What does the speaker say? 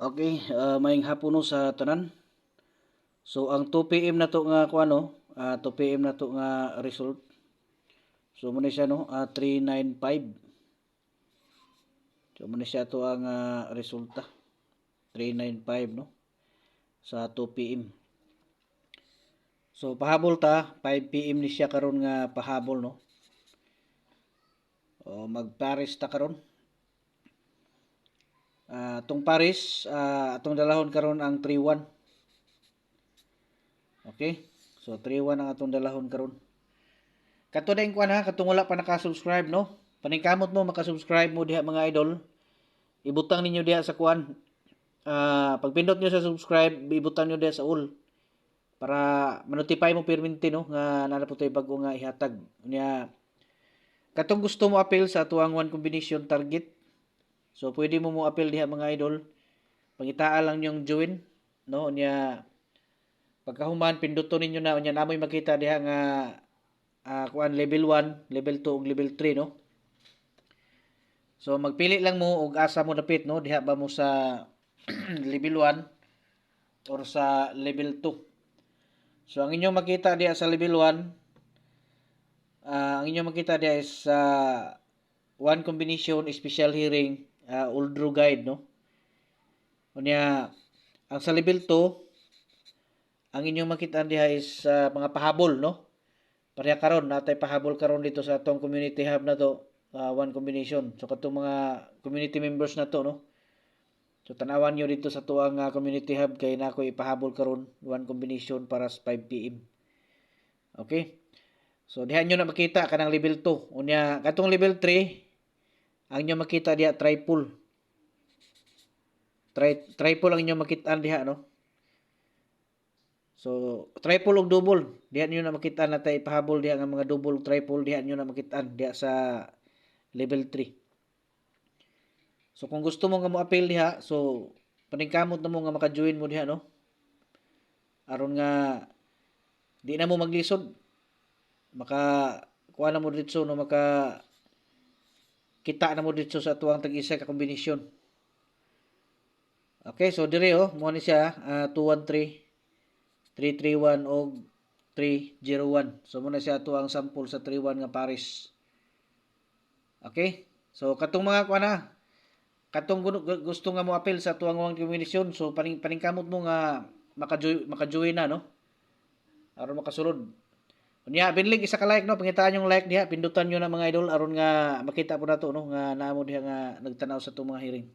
Okay, maayong hapon no sa tanan. So ang 2 PM na to nga kuano, 2 PM na to nga result. So mo ni siya no, 395. So mo ni siya to ang resulta. 395 no sa 2 PM. So pahabol ta 5 PM ni siya karon nga pahabol no. O mag-Paris ta karon. Atong Paris, atong dalahon karon ang 3-1. Okay? So 3-1 ang atong dalahon karon. Kato na yung kuan ha, katong wala pa naka-subscribe no. Paningkamot mo maka-subscribe mo diha mga idol. Ibutang ninyo diha sa kuan. Pagpindot nyo sa subscribe, ibutang nyo diha sa all para ma-notify mo perminti no nga nana po tay bago nga ihatag. Nya katong gusto mo appeal sa tuang one combination target. So pwede mo appeal diha mga idol. Pangitaa lang yung join no nya pagkahuman pinduton ninyo na unya namoy makita diha nga kuan level 1, level 2 ug level 3 no. So magpili lang mo og asa mo dapit no, diha ba mo sa level 1 or sa level 2. So ang inyong makita diha sa level 1, ang inyong makita diha is one combination special hearing Uldro guide no. Unya ang sa level 2, ang inyong makita diha is mga pahabol no. Pareha karon natay pahabol karon dito sa atong community hub na to, one combination. So katong mga community members na to no. So tanawan nyo dito sa tuang community hub kay nako ipahabol karon one combination para sa 5 PM. Okay? So diha nyo na makita kanang level 2. Unya katong level 3 ang inyo makita diha triple. Triple ang inyo makita diha no. So triple ug double diha nyo na makita natay ipahabol diha nga mga double triple diha nyo na makita diha sa level 3. So kung gusto mo nga mo appeal diha, so paningkamot na mo nga maka-join mo diha no. Aron nga di na mo maglisod. Maka kuha na mo dito no, maka kita na mo dito sa tuwang tag-isa ka kombinasyon. Okay, so dire mo ni siya 213 331 og 301. So mo na siya tuwang sample sa 31 nga Paris. Okay? So katong mga kuha na katong gusto nga mo appeal sa tuwang one combination, so paningkamot mo nga maka-join na no. Aron makasulod. Unya binlig isa ka like no, pangitaan yung like diha, pindutan nyo na mga idol aron nga makita po nato no nga naamo diha nga nagtanaw sa itong mga hearing.